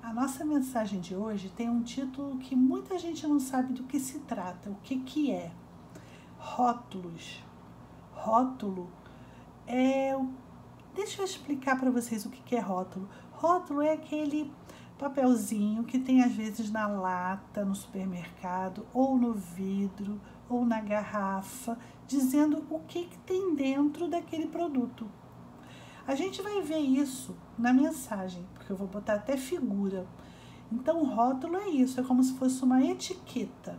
A nossa mensagem de hoje tem um título que muita gente não sabe do que se trata, o que é. Rótulos. Rótulo é... Deixa eu explicar para vocês o que é rótulo. Rótulo é aquele papelzinho que tem às vezes na lata, no supermercado, ou no vidro, ou na garrafa, dizendo o que tem dentro daquele produto. A gente vai ver isso na mensagem, porque eu vou botar até figura. Então, o rótulo é isso, é como se fosse uma etiqueta.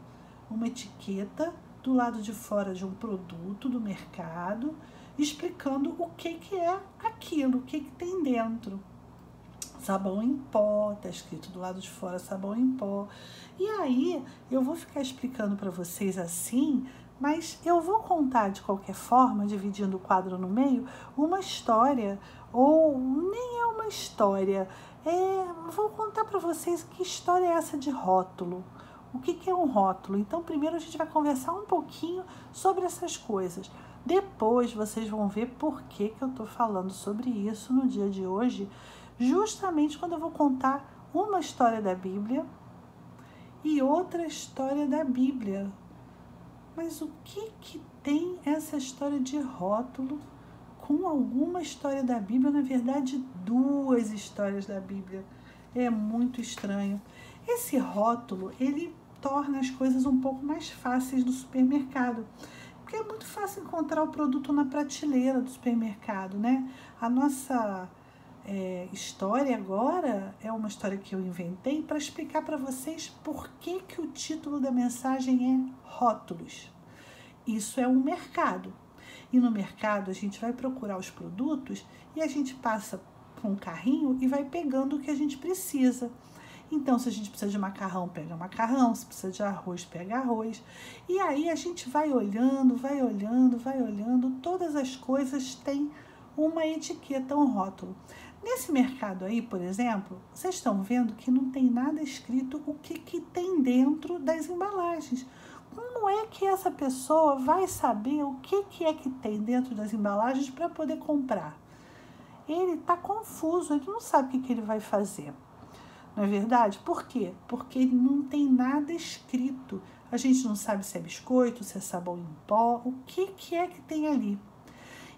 Uma etiqueta do lado de fora de um produto do mercado, explicando o que é aquilo, o que tem dentro. Sabão em pó, tá escrito do lado de fora sabão em pó. E aí, eu vou ficar explicando para vocês assim, mas eu vou contar de qualquer forma, dividindo o quadro no meio, uma história, ou nem é uma história, vou contar para vocês que história é essa de rótulo. O que é um rótulo? Então, primeiro a gente vai conversar um pouquinho sobre essas coisas. Depois vocês vão ver por que eu estou falando sobre isso no dia de hoje, justamente quando eu vou contar uma história da Bíblia e outra história da Bíblia. Mas o que tem essa história de rótulo com alguma história da Bíblia? Na verdade, duas histórias da Bíblia. É muito estranho. Esse rótulo, ele torna as coisas um pouco mais fáceis no supermercado. Porque é muito fácil encontrar o produto na prateleira do supermercado, né? A nossa história agora é uma história que eu inventei para explicar para vocês por que o título da mensagem é rótulos. Isso é um mercado. E no mercado a gente vai procurar os produtos e a gente passa com um carrinho e vai pegando o que a gente precisa. Então, se a gente precisa de macarrão, pega macarrão. Se precisa de arroz, pega arroz. E aí a gente vai olhando, vai olhando, vai olhando. Todas as coisas têm uma etiqueta, um rótulo. Nesse mercado aí, por exemplo, vocês estão vendo que não tem nada escrito o que tem dentro das embalagens. Como é que essa pessoa vai saber o que é que tem dentro das embalagens para poder comprar? Ele está confuso, ele não sabe o que ele vai fazer. Não é verdade? Por quê? Porque não tem nada escrito. A gente não sabe se é biscoito, se é sabão em pó, o que é que tem ali.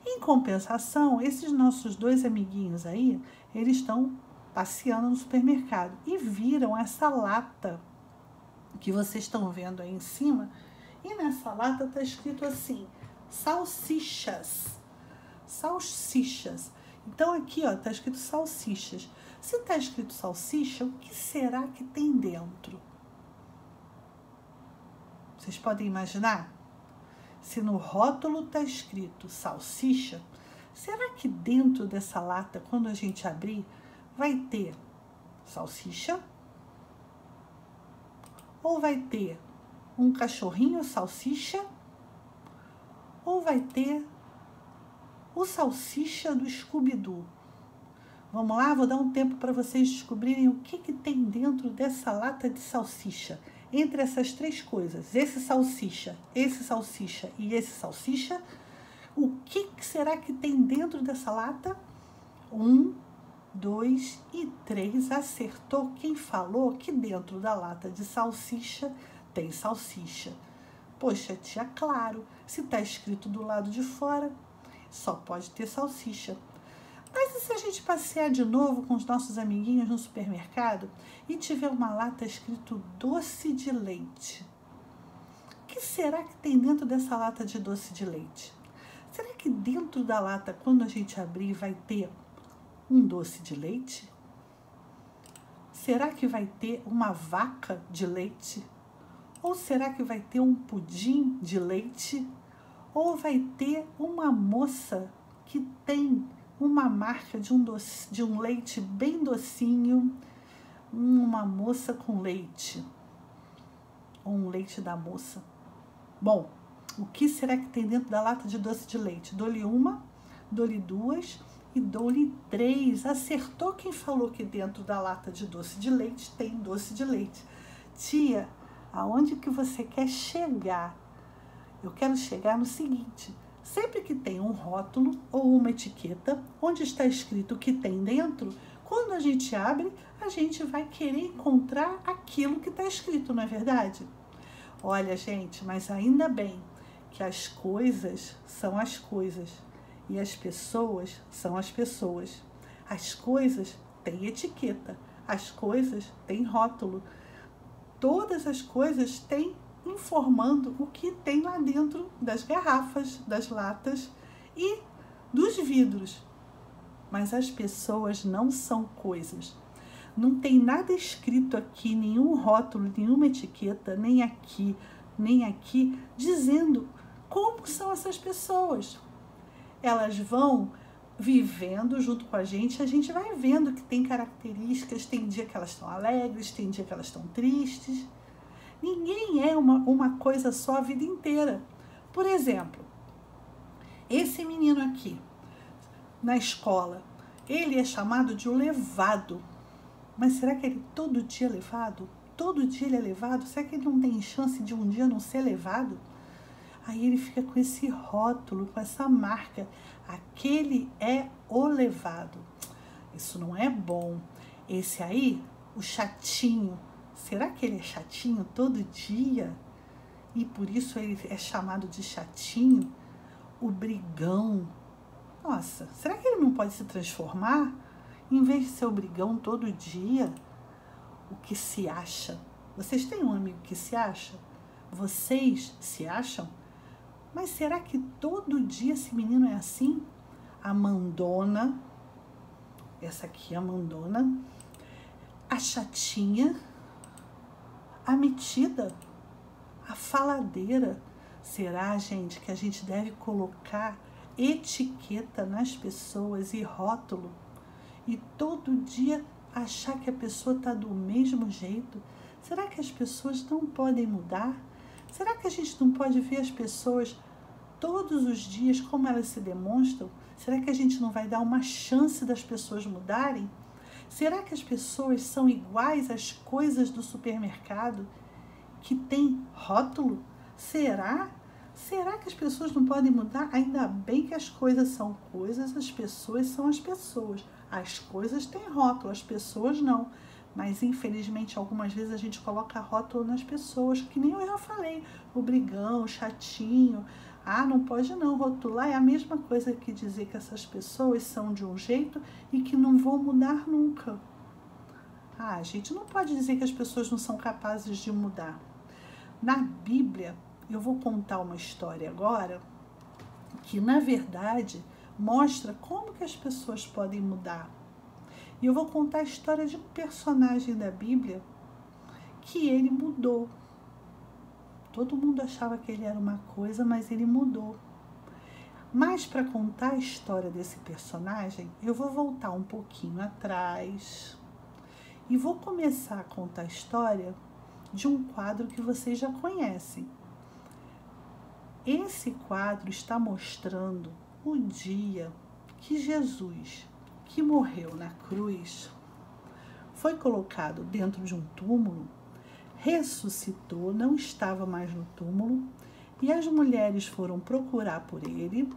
Em compensação, esses nossos dois amiguinhos aí, eles estão passeando no supermercado e viram essa lata que vocês estão vendo aí em cima. E nessa lata está escrito assim, salsichas. Salsichas. Então aqui está escrito salsichas. Se está escrito salsicha, o que será que tem dentro? Vocês podem imaginar? Se no rótulo está escrito salsicha, será que dentro dessa lata, quando a gente abrir, vai ter salsicha? Ou vai ter um cachorrinho salsicha? Ou vai ter o salsicha do Scooby-Doo? Vamos lá, vou dar um tempo para vocês descobrirem o que tem dentro dessa lata de salsicha. Entre essas três coisas, esse salsicha e esse salsicha, o que será que tem dentro dessa lata? 1, 2 e 3. Acertou quem falou que dentro da lata de salsicha tem salsicha. Poxa, tia, claro, se está escrito do lado de fora, só pode ter salsicha. Mas e se a gente passear de novo com os nossos amiguinhos no supermercado e tiver uma lata escrito doce de leite? O que será que tem dentro dessa lata de doce de leite? Será que dentro da lata, quando a gente abrir, vai ter um doce de leite? Será que vai ter uma vaca de leite? Ou será que vai ter um pudim de leite? Ou vai ter uma moça que tem uma marca de um leite bem docinho, uma moça com leite, ou um leite da moça? Bom, o que será que tem dentro da lata de doce de leite? Dou-lhe uma, dou-lhe duas e dou-lhe 3. Acertou quem falou que dentro da lata de doce de leite tem doce de leite. Tia, aonde que você quer chegar? Eu quero chegar no seguinte: sempre que tem um rótulo ou uma etiqueta onde está escrito o que tem dentro, Quando a gente abre, a gente vai querer encontrar aquilo que está escrito, não é verdade? Olha, gente, mas ainda bem que as coisas são as coisas e as pessoas são as pessoas. As coisas têm etiqueta, as coisas têm rótulo. Todas as coisas têm informando o que tem lá dentro das garrafas, das latas e dos vidros. Mas as pessoas não são coisas. Não tem nada escrito aqui, nenhum rótulo, nenhuma etiqueta, nem aqui, dizendo como são essas pessoas. Elas vão vivendo junto com a gente vai vendo que tem características, tem dia que elas estão alegres, tem dia que elas estão tristes. Ninguém é uma coisa só a vida inteira. Por exemplo, esse menino aqui, na escola, ele é chamado de o levado. Mas será que ele todo dia é levado? Todo dia ele é levado? Será que ele não tem chance de um dia não ser levado? Aí ele fica com esse rótulo, com essa marca. Aquele é o levado. Isso não é bom. Esse aí, o chatinho. Será que ele é chatinho todo dia? E por isso ele é chamado de chatinho? O brigão. Nossa, será que ele não pode se transformar? Em vez de ser o brigão todo dia, o que se acha? Vocês têm um amigo que se acha? Vocês se acham? Mas será que todo dia esse menino é assim? A mandona, essa aqui é a mandona, a chatinha, a metida, a faladeira. Será, gente, que a gente deve colocar etiqueta nas pessoas e rótulo? E todo dia achar que a pessoa está do mesmo jeito? Será que as pessoas não podem mudar? Será que a gente não pode ver as pessoas todos os dias como elas se demonstram? Será que a gente não vai dar uma chance das pessoas mudarem? Será que as pessoas são iguais às coisas do supermercado que tem rótulo? Será? Será que as pessoas não podem mudar? Ainda bem que as coisas são coisas, as pessoas são as pessoas. As coisas têm rótulo, as pessoas não. Mas, infelizmente, algumas vezes a gente coloca rótulo nas pessoas, que nem eu já falei. O brigão, o chatinho. Ah, não pode não. Rotular é a mesma coisa que dizer que essas pessoas são de um jeito e que não vão mudar nunca. Ah, a gente não pode dizer que as pessoas não são capazes de mudar. Na Bíblia, eu vou contar uma história agora que, na verdade, mostra como que as pessoas podem mudar. E eu vou contar a história de um personagem da Bíblia que ele mudou. Todo mundo achava que ele era uma coisa, mas ele mudou. Mas para contar a história desse personagem, eu vou voltar um pouquinho atrás e vou começar a contar a história de um quadro que vocês já conhecem. Esse quadro está mostrando o dia que Jesus, que morreu na cruz, foi colocado dentro de um túmulo, ressuscitou, não estava mais no túmulo, e as mulheres foram procurar por ele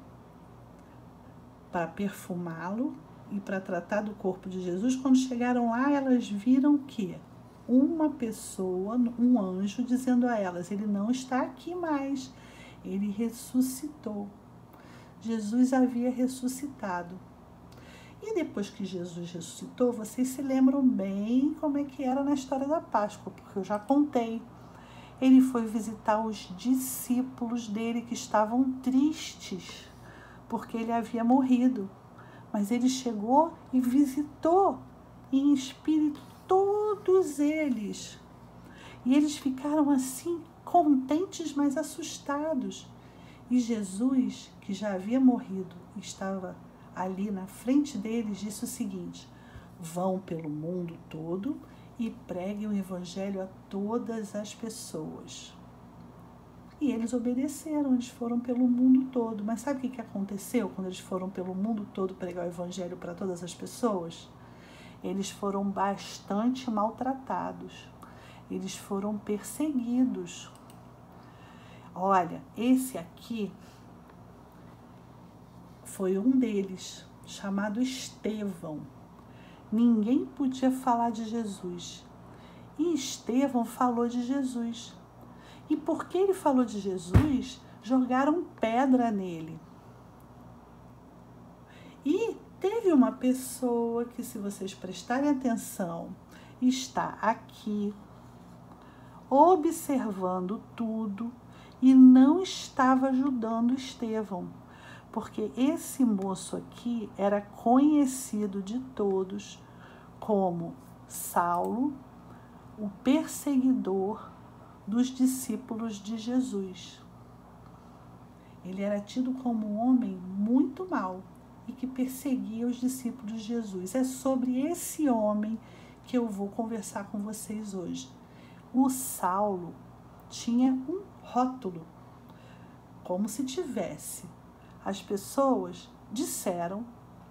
para perfumá-lo e para tratar do corpo de Jesus. Quando chegaram lá, elas viram que uma pessoa, um anjo, dizendo a elas: ele não está aqui mais, ele ressuscitou. Jesus havia ressuscitado. E depois que Jesus ressuscitou, vocês se lembram bem como é que era na história da Páscoa, porque eu já contei. Ele foi visitar os discípulos dele que estavam tristes, porque ele havia morrido. Mas ele chegou e visitou em espírito todos eles. E eles ficaram assim, contentes, mas assustados. E Jesus, que já havia morrido, estava ali na frente deles, disse o seguinte: vão pelo mundo todo e preguem o evangelho a todas as pessoas. E eles obedeceram, eles foram pelo mundo todo. Mas sabe o que aconteceu quando eles foram pelo mundo todo pregar o evangelho para todas as pessoas? Eles foram bastante maltratados, eles foram perseguidos. Olha, esse aqui foi um deles, chamado Estevão. ninguém podia falar de Jesus. E Estevão falou de Jesus. E porque ele falou de Jesus, jogaram pedra nele. E teve uma pessoa que, se vocês prestarem atenção, está aqui observando tudo e não estava ajudando Estevão, porque esse moço aqui era conhecido de todos como Saulo, o perseguidor dos discípulos de Jesus. Ele era tido como um homem muito mau e que perseguia os discípulos de Jesus. É sobre esse homem que eu vou conversar com vocês hoje. O Saulo tinha um rótulo, como se tivesse. As pessoas disseram,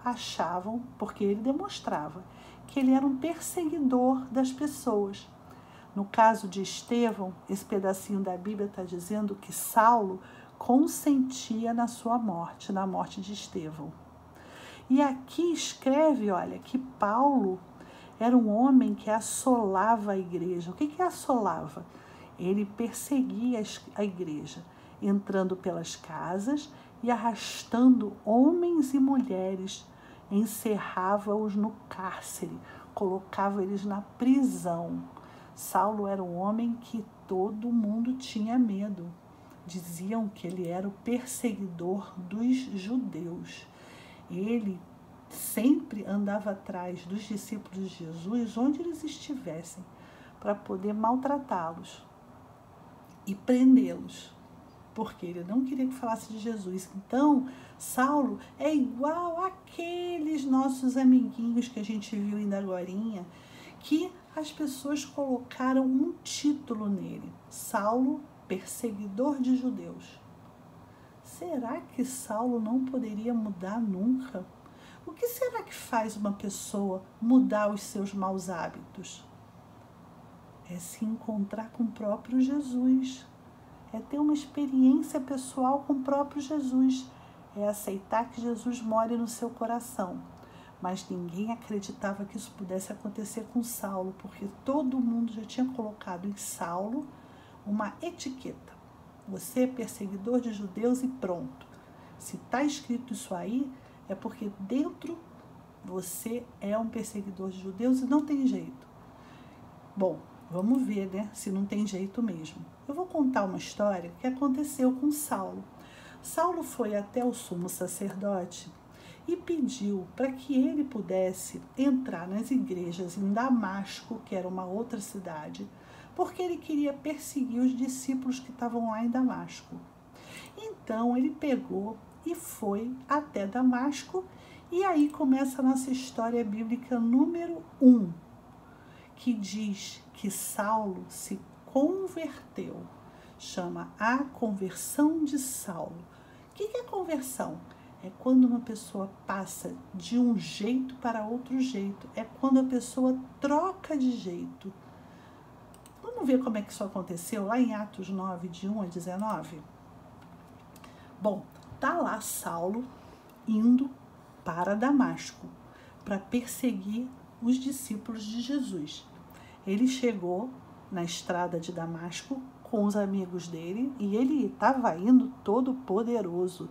achavam, porque ele demonstrava, que ele era um perseguidor das pessoas. No caso de Estevão, esse pedacinho da Bíblia está dizendo que Saulo consentia na sua morte, na morte de Estevão. E aqui escreve, olha, que Paulo era um homem que assolava a igreja. O que assolava? Ele perseguia a igreja, entrando pelas casas e arrastando homens e mulheres, encerrava-os no cárcere, colocava eles na prisão. Saulo era um homem que todo mundo tinha medo. Diziam que ele era o perseguidor dos judeus. Ele sempre andava atrás dos discípulos de Jesus, onde eles estivessem, para poder maltratá-los e prendê-los, porque ele não queria que falasse de Jesus. Então, Saulo é igual àqueles nossos amiguinhos que a gente viu ainda agorinha, que as pessoas colocaram um título nele: Saulo, perseguidor de judeus. Será que Saulo não poderia mudar nunca? O que será que faz uma pessoa mudar os seus maus hábitos? É se encontrar com o próprio Jesus. É ter uma experiência pessoal com o próprio Jesus. É aceitar que Jesus more no seu coração. Mas ninguém acreditava que isso pudesse acontecer com Saulo, porque todo mundo já tinha colocado em Saulo uma etiqueta. Você é perseguidor de judeus e pronto. Se está escrito isso aí, é porque dentro você é um perseguidor de judeus e não tem jeito. Bom, vamos ver, né, se não tem jeito mesmo. Eu vou contar uma história que aconteceu com Saulo. Saulo foi até o sumo sacerdote e pediu para que ele pudesse entrar nas igrejas em Damasco, que era uma outra cidade, porque ele queria perseguir os discípulos que estavam lá em Damasco. Então ele pegou e foi até Damasco, e aí começa a nossa história bíblica número 1, que diz que Saulo se converteu. Chama a conversão de Saulo. O que é conversão? É quando uma pessoa passa de um jeito para outro jeito. É quando a pessoa troca de jeito. Vamos ver como é que isso aconteceu lá em Atos 9, de 1 a 19? Bom, tá lá Saulo indo para Damasco para perseguir os discípulos de Jesus. Ele chegou na estrada de Damasco com os amigos dele e ele estava indo todo poderoso.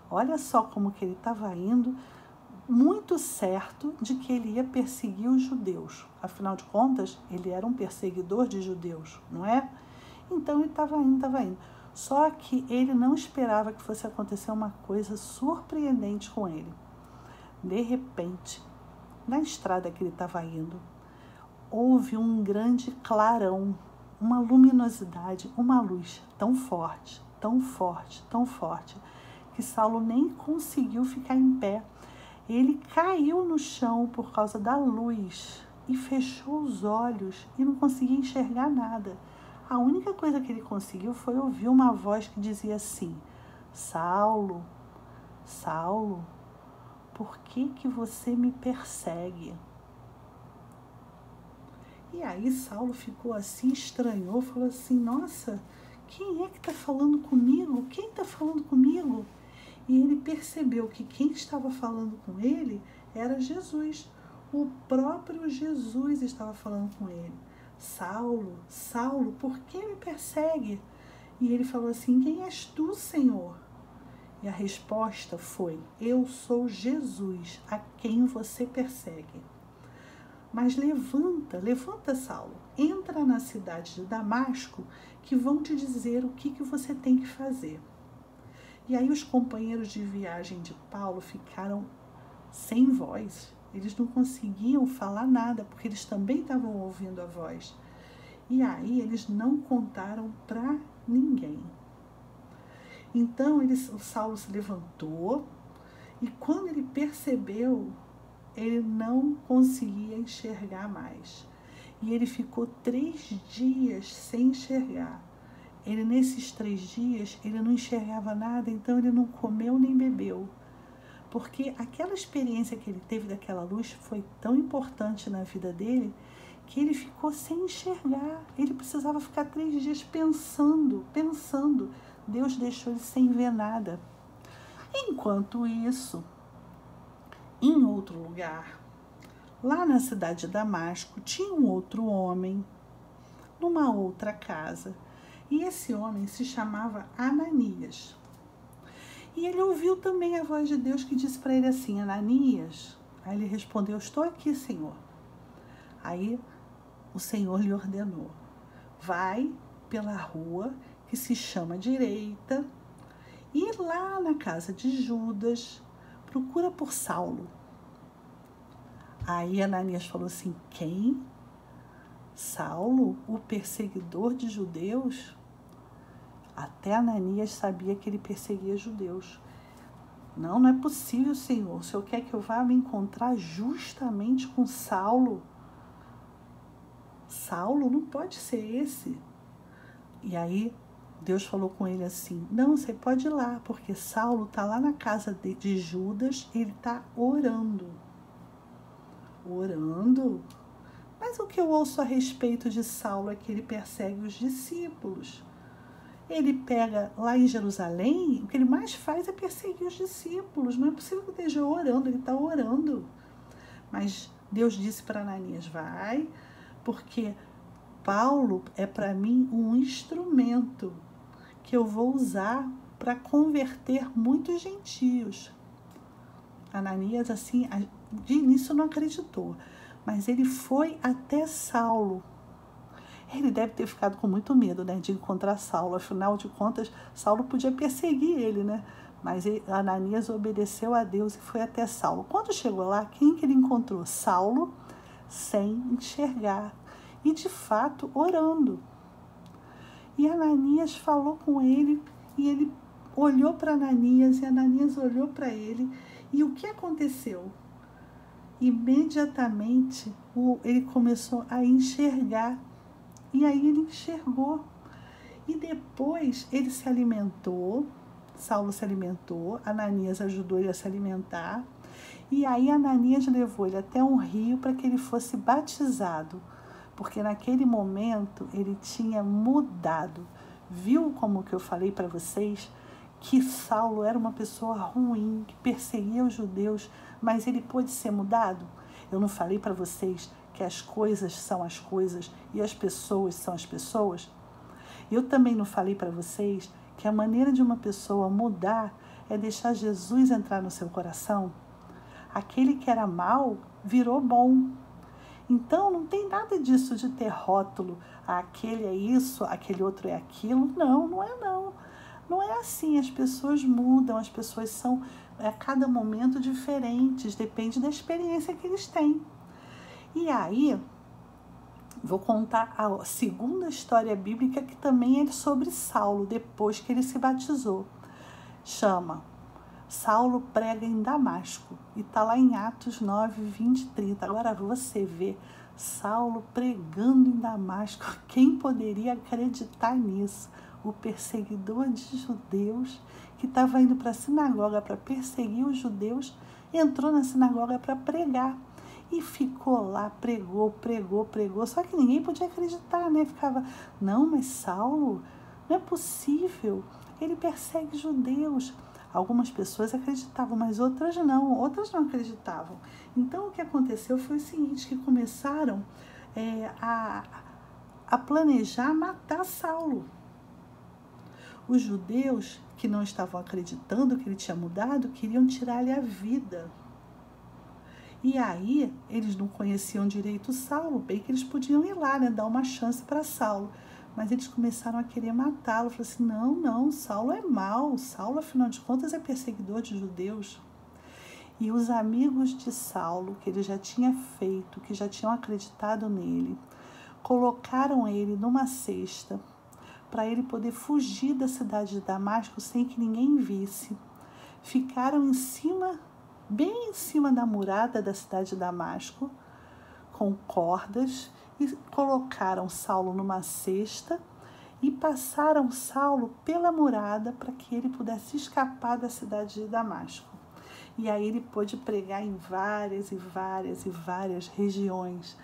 Olha só como que ele estava indo, muito certo de que ele ia perseguir os judeus. Afinal de contas, ele era um perseguidor de judeus, não é? Então ele estava indo. Só que ele não esperava que fosse acontecer uma coisa surpreendente com ele. De repente, na estrada que ele estava indo, houve um grande clarão, uma luminosidade, uma luz tão forte, que Saulo nem conseguiu ficar em pé. Ele caiu no chão por causa da luz e fechou os olhos e não conseguia enxergar nada. A única coisa que ele conseguiu foi ouvir uma voz que dizia assim: Saulo, Saulo, por que você me persegue? E aí Saulo ficou assim, estranhou, falou assim: nossa, quem é que está falando comigo? Quem está falando comigo? E ele percebeu que quem estava falando com ele era Jesus, O próprio Jesus estava falando com ele. Saulo, Saulo, por que me persegue? E ele falou assim, quem és tu, Senhor? E a resposta foi, eu sou Jesus, a quem você persegue. Mas levanta, Saulo, entra na cidade de Damasco, que vão te dizer o que você tem que fazer. E aí os companheiros de viagem de Paulo ficaram sem voz. Eles não conseguiam falar nada, porque eles também estavam ouvindo a voz. E aí eles não contaram para ninguém. Então o Saulo se levantou e quando ele percebeu, ele não conseguia enxergar mais. E ele ficou 3 dias sem enxergar. Nesses 3 dias, ele não enxergava nada, então ele não comeu nem bebeu. Porque aquela experiência que ele teve daquela luz foi tão importante na vida dele, que ele ficou sem enxergar. Ele precisava ficar 3 dias pensando. Deus deixou ele sem ver nada. Enquanto isso, em outro lugar, lá na cidade de Damasco, tinha um outro homem, numa outra casa. E esse homem se chamava Ananias. E ele ouviu também a voz de Deus que disse para ele assim, Ananias. Aí ele respondeu, estou aqui, Senhor. Aí o Senhor lhe ordenou, vai pela rua que se chama direita e lá na casa de Judas, procura por Saulo. Aí Ananias falou assim, quem? Saulo, o perseguidor de judeus? Até Ananias sabia que ele perseguia judeus. Não é possível, Senhor. O Senhor quer que eu vá me encontrar justamente com Saulo? Saulo não pode ser esse. E aí Deus falou com ele assim, não, você pode ir lá, porque Saulo está lá na casa de Judas, ele está orando. Orando? Mas o que eu ouço a respeito de Saulo é que ele persegue os discípulos. Ele pega lá em Jerusalém, o que ele mais faz é perseguir os discípulos. Não é possível que ele esteja orando, ele está orando. Mas Deus disse para Ananias, vai, porque Paulo é para mim um instrumento que eu vou usar para converter muitos gentios. Ananias, assim, de início não acreditou, mas ele foi até Saulo. Ele deve ter ficado com muito medo, né, de encontrar Saulo. Afinal de contas, Saulo podia perseguir ele, né? Mas Ananias obedeceu a Deus e foi até Saulo. Quando chegou lá, quem que ele encontrou? Saulo, sem enxergar. E, de fato, orando. E Ananias falou com ele, e ele olhou para Ananias, e Ananias olhou para ele. E o que aconteceu? Imediatamente, ele começou a enxergar. E aí ele enxergou. E depois ele se alimentou, Saulo se alimentou, Ananias ajudou ele a se alimentar. E aí Ananias levou ele até um rio para que ele fosse batizado. Porque naquele momento ele tinha mudado. Viu como que eu falei para vocês? Que Saulo era uma pessoa ruim, que perseguia os judeus, mas ele pôde ser mudado? Eu não falei para vocês que as coisas são as coisas e as pessoas são as pessoas? Eu também não falei para vocês que a maneira de uma pessoa mudar é deixar Jesus entrar no seu coração? Aquele que era mau virou bom. Então não tem nada disso de ter rótulo, aquele é isso, aquele outro é aquilo. Não, não é não. Não é assim, as pessoas mudam, as pessoas são a cada momento diferentes, depende da experiência que eles têm. E aí, vou contar a segunda história bíblica que também é sobre Saulo, depois que ele se batizou. Chama Saulo prega em Damasco, e está lá em Atos 9, 20 e 30. Agora você vê Saulo pregando em Damasco. Quem poderia acreditar nisso? O perseguidor de judeus, que estava indo para a sinagoga para perseguir os judeus, entrou na sinagoga para pregar. E ficou lá, pregou. Só que ninguém podia acreditar, né? Ficava, não, mas Saulo, não é possível. Ele persegue judeus. Algumas pessoas acreditavam, mas outras não acreditavam. Então, o que aconteceu foi o seguinte, que começaram a planejar matar Saulo. Os judeus, que não estavam acreditando que ele tinha mudado, queriam tirar-lhe a vida. E aí, eles não conheciam direito Saulo, bem que eles podiam ir lá, né, dar uma chance para Saulo. Mas eles começaram a querer matá-lo. Falaram assim, não, Saulo é mau. Saulo, afinal de contas, é perseguidor de judeus. E os amigos de Saulo, que ele já tinha feito, que já tinham acreditado nele, colocaram ele numa cesta para ele poder fugir da cidade de Damasco sem que ninguém visse. Ficaram bem em cima da murada da cidade de Damasco, com cordas, e colocaram Saulo numa cesta e passaram Saulo pela murada para que ele pudesse escapar da cidade de Damasco. E aí ele pôde pregar em várias regiões.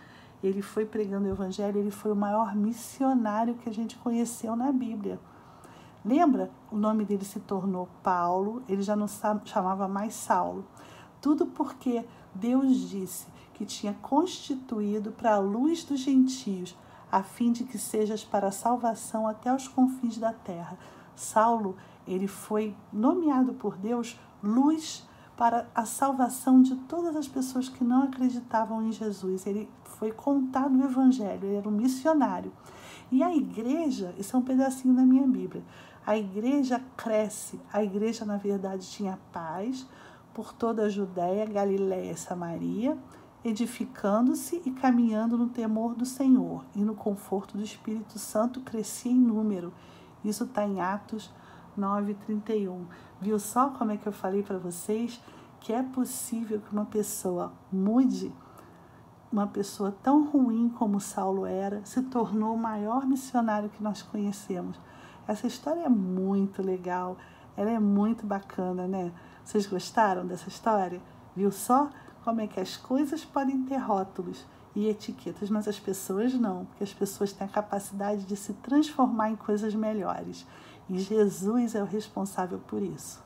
Ele foi pregando o evangelho, ele foi o maior missionário que a gente conheceu na Bíblia. Lembra? O nome dele se tornou Paulo, ele já não chamava mais Saulo. Tudo porque Deus disse que tinha constituído para a luz dos gentios, a fim de que sejas para a salvação até os confins da terra. Saulo, ele foi nomeado por Deus luz para a salvação de todas as pessoas que não acreditavam em Jesus. Ele foi contado no evangelho, ele era um missionário. E a igreja, isso é um pedacinho da minha Bíblia, a igreja cresce, a igreja na verdade tinha paz por toda a Judéia, Galiléia e Samaria, edificando-se e caminhando no temor do Senhor e no conforto do Espírito Santo crescia em número. Isso está em Atos 9:31. Viu só como é que eu falei para vocês que é possível que uma pessoa mude? Uma pessoa tão ruim como Saulo era se tornou o maior missionário que nós conhecemos. Essa história é muito legal, ela é muito bacana, né? Vocês gostaram dessa história? Viu só como é que as coisas podem ter rótulos e etiquetas, mas as pessoas não, porque as pessoas têm a capacidade de se transformar em coisas melhores. E Jesus é o responsável por isso.